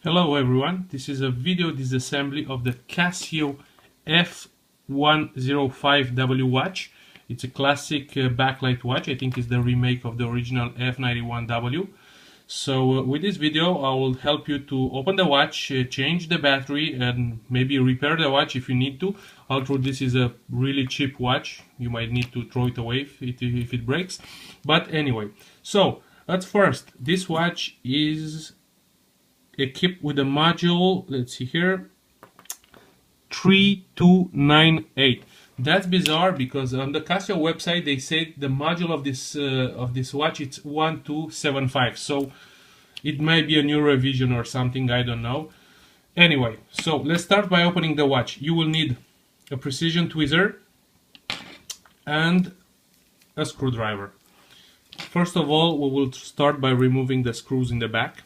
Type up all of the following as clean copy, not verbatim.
Hello everyone, this is a video disassembly of the Casio F-105W watch. It's a classic backlight watch. I think it's the remake of the original F91W. So with this video I will help you to open the watch, change the battery and maybe repair the watch if you need to. Although this is a really cheap watch, you might need to throw it away if it breaks. But anyway, so at first, this watch is equipped with a module, let's see here, 3298. That's bizarre because on the Casio website they say the module of this watch it's 1275. So it might be a new revision or something, I don't know. Anyway, so let's start by opening the watch. You will need a precision tweezer and a screwdriver. First of all, we will start by removing the screws in the back.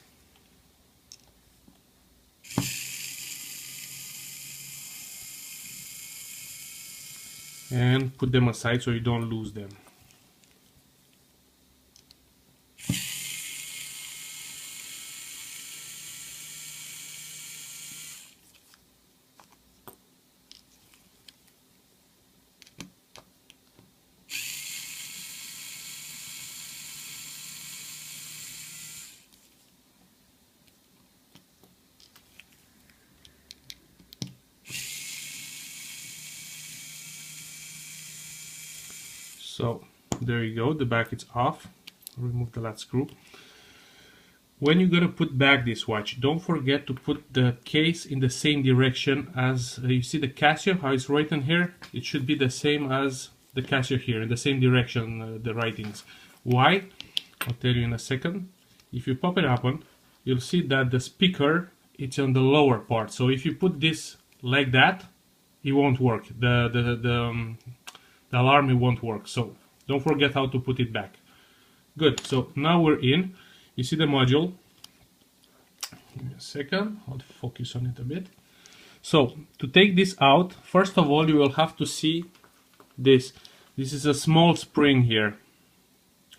And put them aside so you don't lose them. So there you go, the back is off. Remove the last screw. When you're gonna put back this watch, don't forget to put the case in the same direction as you see the Casio, how it's written here. It should be the same as the Casio here, in the same direction, the writings. Why? I'll tell you in a second. If you pop it open, you'll see that the speaker, it's on the lower part. So if you put this like that, it won't work. The alarm, it won't work. So don't forget how to put it back. Good. So now we're in. You see the module. Give me a second. I'll focus on it a bit. So to take this out, first of all, you will have to see this. This is a small spring here.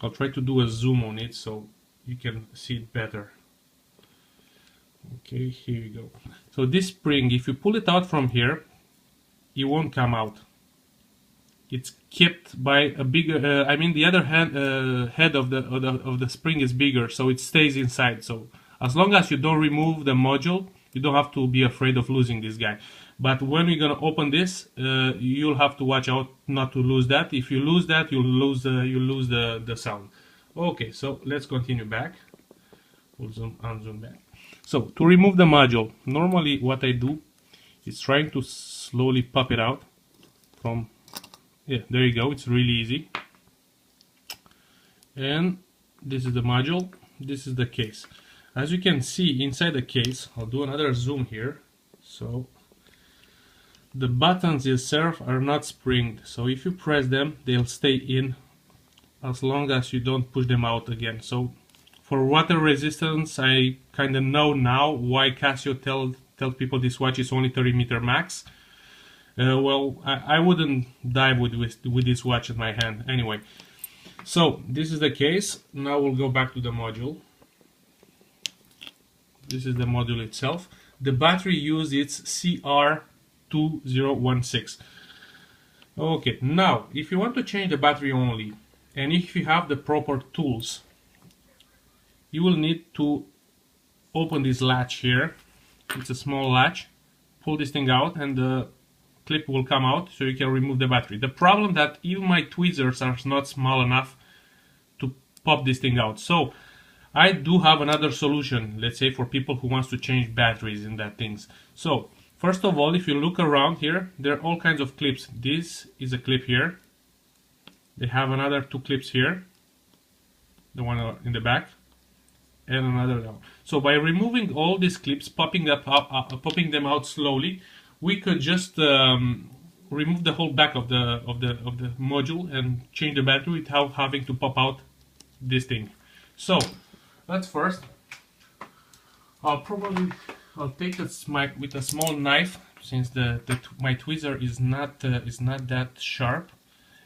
I'll try to do a zoom on it so you can see it better. Okay, here we go. So this spring, if you pull it out from here, it won't come out. It's kept by a bigger. I mean, the other head of the spring is bigger, so it stays inside. So as long as you don't remove the module, you don't have to be afraid of losing this guy. But when we're gonna open this, you'll have to watch out not to lose that. If you lose that, you'll lose the sound. Okay, so let's continue back. We'll unzoom back. So to remove the module, normally what I do is trying to slowly pop it out from. Yeah, there you go, it's really easy. And this is the module, this is the case. As you can see inside the case, I'll do another zoom here. So the buttons itself are not springed, so if you press them, they'll stay in as long as you don't push them out again. So for water resistance, I kind of know now why Casio tells people this watch is only 30 meter max. Well, I wouldn't dive with this watch in my hand anyway. So this is the case. Now we'll go back to the module. This is the module itself. The battery used is CR2016. Okay, now if you want to change the battery only, and if you have the proper tools, you will need to open this latch here. It's a small latch. Pull this thing out and the clip will come out so you can remove the battery. The problem that even my tweezers are not small enough to pop this thing out. So I do have another solution, let's say for people who wants to change batteries in that things. So first of all, if you look around here, there are all kinds of clips. This is a clip here. They have another two clips here. The one in the back and another down. So by removing all these clips, popping them out slowly, we could just remove the whole back of the module and change the battery without having to pop out this thing. So let's first. I'll take this with a small knife, since my tweezer is not that sharp,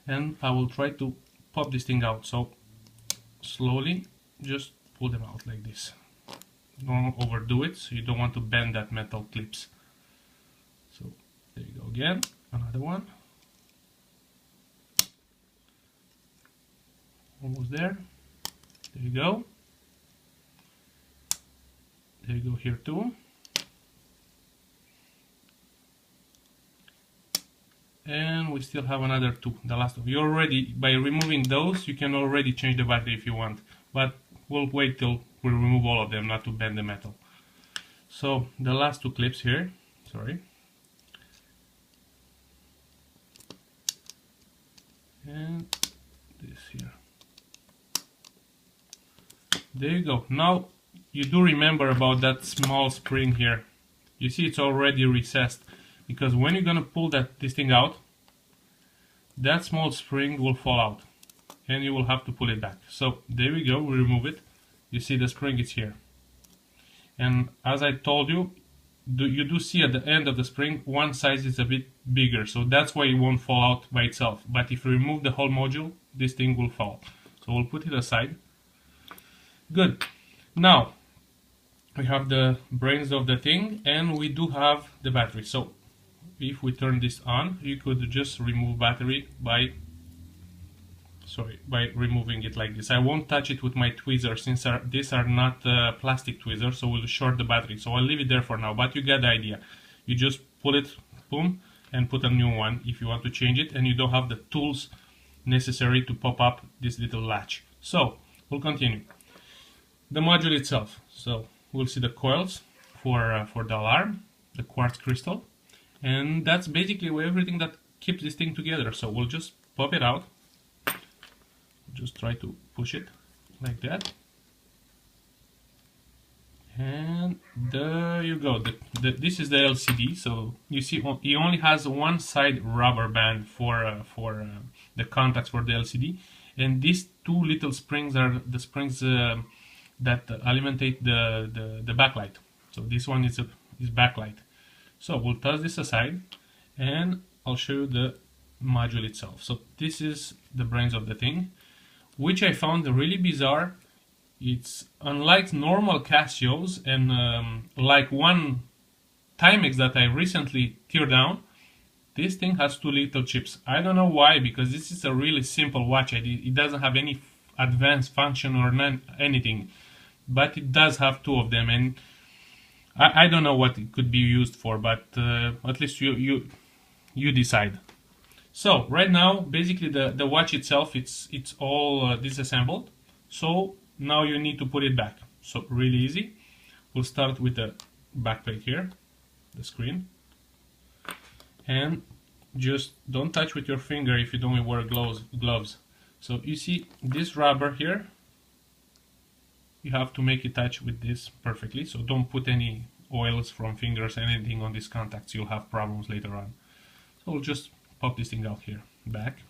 and I will try to pop this thing out. So slowly, just pull them out like this. Don't overdo it, so you don't want to bend that metal clips. So there you go again, another one. Almost there. There you go. There you go here too. And we still have another two, the last one. You already, by removing those, you can already change the battery if you want. But we'll wait till we remove all of them, not to bend the metal. So the last two clips here, sorry. And this here. There you go. Now you do remember about that small spring here. You see it's already recessed, because when you're gonna pull this thing out, that small spring will fall out and you will have to pull it back. So there we go, we remove it. You see the spring is here. And as I told you, you do see at the end of the spring one side is a bit bigger, so that's why it won't fall out by itself. But if you remove the whole module, this thing will fall. So we'll put it aside. Good. Now we have the brains of the thing and we do have the battery. So if we turn this on, you could just remove battery by removing it like this. I won't touch it with my tweezers since these are not plastic tweezers, so we'll short the battery. So I'll leave it there for now, but you get the idea. You just pull it, boom, and put a new one if you want to change it, and you don't have the tools necessary to pop up this little latch. So we'll continue. The module itself. So we'll see the coils for the alarm, the quartz crystal, and that's basically everything that keeps this thing together. So we'll just pop it out. Just try to push it like that, and there you go. This is the LCD. So you see it only has one side rubber band for the contacts for the LCD, and these two little springs are the springs that alimentate the backlight. So this one is backlight. So we'll toss this aside and I'll show you the module itself. So this is the brains of the thing, which I found really bizarre. It's unlike normal Casios and like one Timex that I recently teared down. This thing has two little chips. I don't know why, because this is a really simple watch. It doesn't have any advanced function or anything, but it does have two of them, and I don't know what it could be used for, but at least you decide. So right now, basically the watch itself, it's all disassembled. So now you need to put it back. So really easy. We'll start with the back plate here, the screen, and just don't touch with your finger if you don't wear gloves. So you see this rubber here, you have to make it touch with this perfectly. So don't put any oils from fingers, anything on these contacts. You'll have problems later on. So we'll just pop this thing out here, back.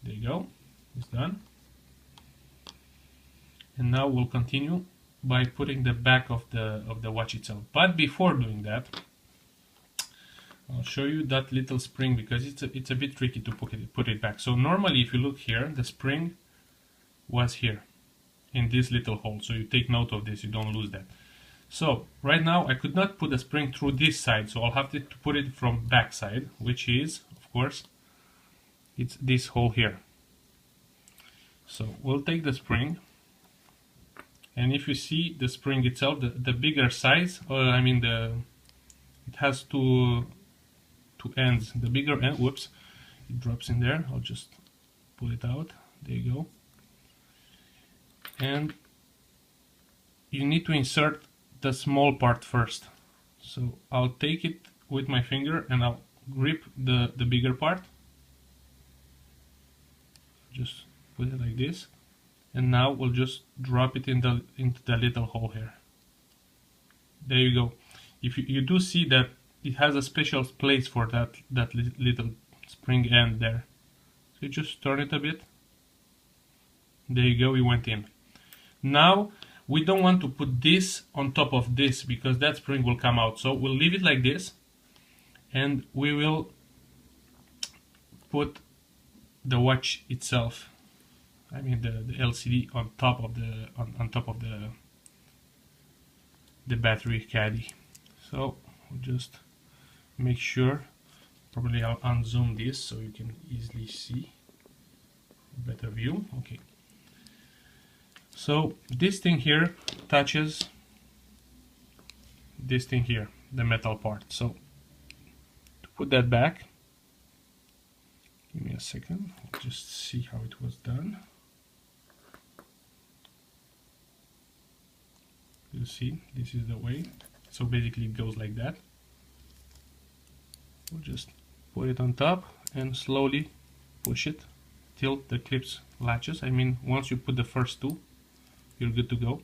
There you go, it's done. And now we'll continue by putting the back of the watch itself. But before doing that, I'll show you that little spring, because it's a bit tricky to put it back. So normally, if you look here, the spring was here in this little hole. So you take note of this, you don't lose that. So right now I could not put the spring through this side, so I'll have to put it from back side, which is, of course, it's this hole here. So we'll take the spring, and if you see the spring itself, the bigger size, it has two ends. The bigger end, whoops, it drops in there. I'll just pull it out. There you go. And you need to insert the small part first. So I'll take it with my finger and I'll grip the bigger part. Just put it like this, and now we'll just drop it into the little hole here. There you go. If you do see that it has a special place for that little spring end there. So you just turn it a bit. There you go, it went in. Now we don't want to put this on top of this, because that spring will come out. So we'll leave it like this, and we will put the watch itself, the LCD on top of the the battery caddy. So we'll just make sure, probably I'll unzoom this so you can easily see a better view. Okay, so this thing here touches this thing here, the metal part. So to put that back, give me a second, I'll just see how it was done. You see, this is the way. So basically it goes like that. We'll just put it on top and slowly push it till the clips latches. I mean, once you put the first two, you're good to go.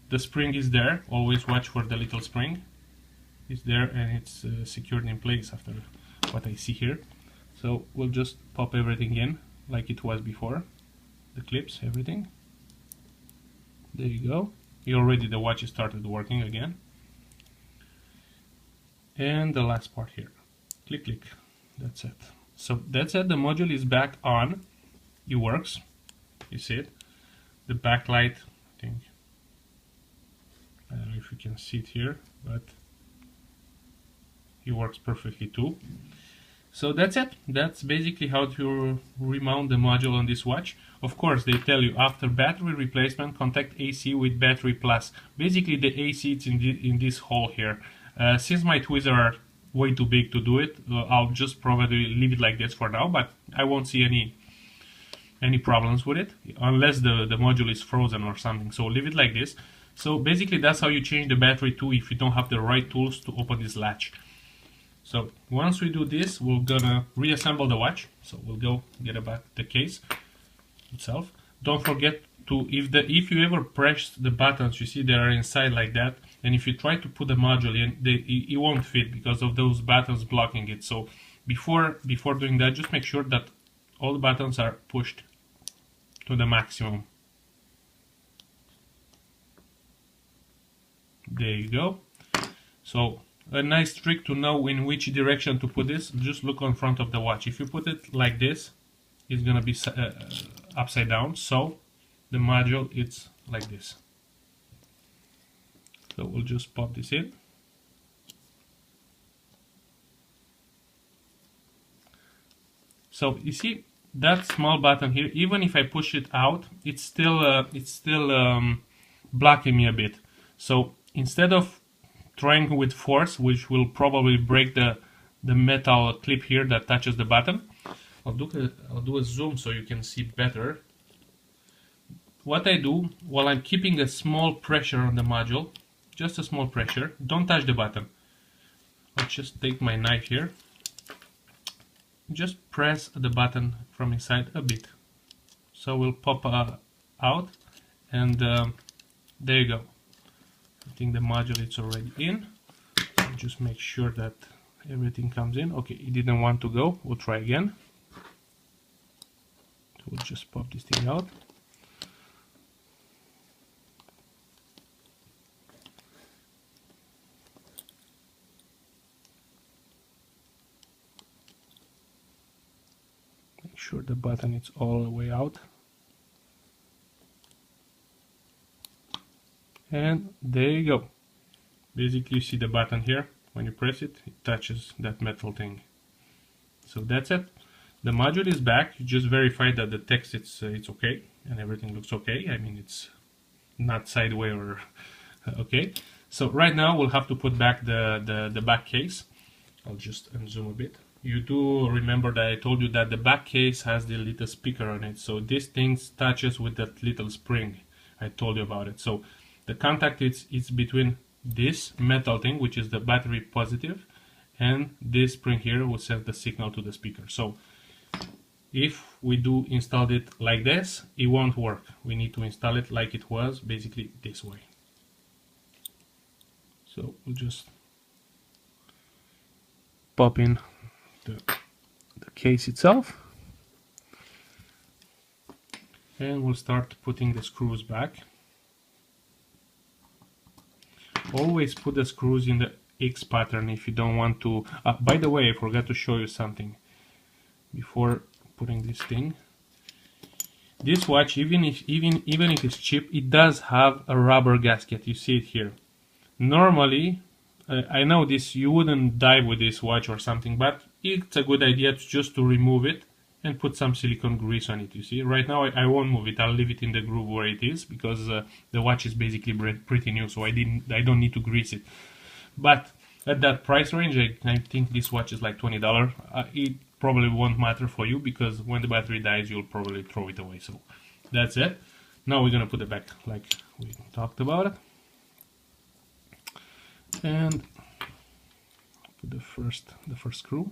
The spring is there, always watch for the little spring. It's there and it's secured in place after what I see here. So we'll just pop everything in like it was before. The clips, everything. There you go. Already the watch started working again. And the last part here. Click, click. That's it. So that's it. The module is back on. It works. You see it. The backlight, I think. I don't know if you can see it here, but it works perfectly too. So that's it. That's basically how to remount the module on this watch. Of course, they tell you after battery replacement, contact AC with battery plus. Basically, the AC is in this hole here. Since my tweezers are way too big to do it, I'll just probably leave it like this for now. But I won't see any problems with it unless the module is frozen or something. So leave it like this. So basically, that's how you change the battery too if you don't have the right tools to open this latch. So once we do this, we're gonna reassemble the watch. So we'll go get back the case itself. Don't forget to, if you ever press the buttons, you see they are inside like that, and if you try to put the module in, it won't fit because of those buttons blocking it. So before doing that, just make sure that all the buttons are pushed to the maximum. There you go. So a nice trick to know in which direction to put this, just look on front of the watch. If you put it like this, it's gonna be upside down, so the module it's like this. So we'll just pop this in. So you see that small button here, even if I push it out, it's still blocking me a bit. So instead of trying with force, which will probably break the metal clip here that touches the button, I'll do a zoom so you can see better. What I do, while I'm keeping a small pressure on the module, just a small pressure, don't touch the button. I'll just take my knife here, just press the button from inside a bit. So we'll pop out, and there you go. I think the module is already in. So just make sure that everything comes in. Okay, it didn't want to go. We'll try again. So we'll just pop this thing out. Make sure the button is all the way out. And there you go. Basically, you see the button here. When you press it, it touches that metal thing. So that's it. The module is back. You just verify that the text it's okay and everything looks okay. I mean, it's not sideways or okay. So right now we'll have to put back the back case. I'll just unzoom a bit. You do remember that I told you that the back case has the little speaker on it. So this thing touches with that little spring. I told you about it. So the contact is between this metal thing, which is the battery positive, and this spring here will send the signal to the speaker. So if we do install it like this, it won't work. We need to install it like it was, basically this way. So we'll just pop in the case itself, and we'll start putting the screws back. Always put the screws in the X pattern if you don't want to. By the way, I forgot to show you something before putting this thing. This watch, even if it's cheap, it does have a rubber gasket. You see it here. Normally, I know this, you wouldn't die with this watch or something, but it's a good idea just to remove it and put some silicone grease on it. You see, right now I won't move it. I'll leave it in the groove where it is, because the watch is basically pretty new, so I don't need to grease it. But at that price range, I think this watch is like $20. It probably won't matter for you, because when the battery dies, you'll probably throw it away. So that's it. Now we're gonna put it back like we talked about it, and put the first screw.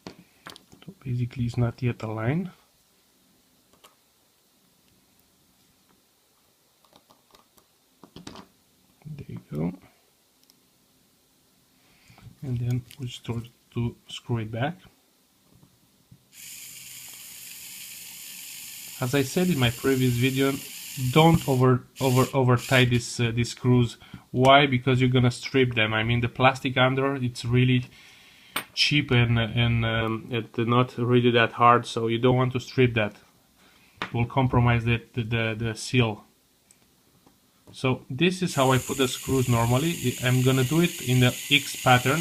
So basically, it's not yet aligned. There you go. And then we start to screw it back. As I said in my previous video, don't over tie these screws. Why? Because you're gonna strip them. I mean, the plastic under, it's really cheap and it's not really that hard, so you don't want to strip that. It will compromise the seal. So this is how I put the screws normally. I'm gonna do it in the X pattern.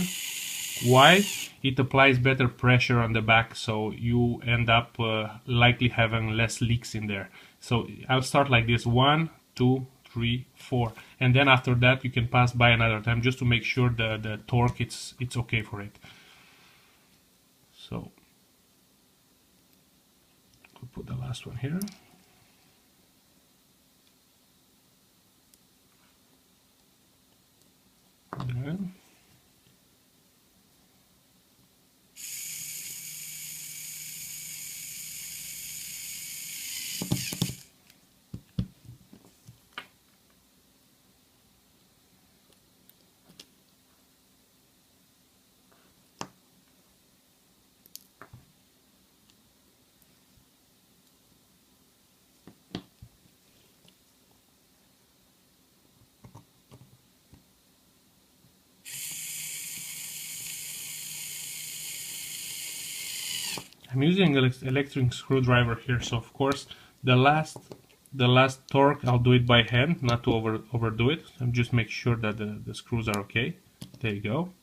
Why? It applies better pressure on the back, so you end up likely having less leaks in there. So I'll start like this: 1, 2, 3, 4, and then after that you can pass by another time just to make sure the torque it's okay for it. So we'll put the last one here. Then I'm using an electric screwdriver here, so of course the last torque I'll do it by hand, not to overdo it. I'm just make sure that the screws are okay. There you go,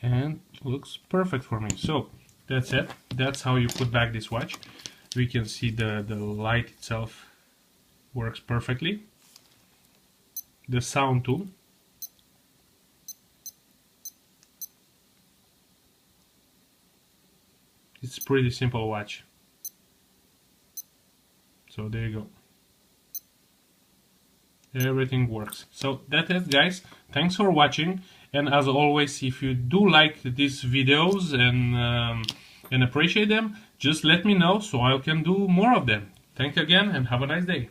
and looks perfect for me. So that's it. That's how you put back this watch. We can see the light itself works perfectly. The sound too. It's a pretty simple watch. So there you go. Everything works. So that's it, guys. Thanks for watching. And as always, if you do like these videos and appreciate them, just let me know so I can do more of them. Thank you again and have a nice day.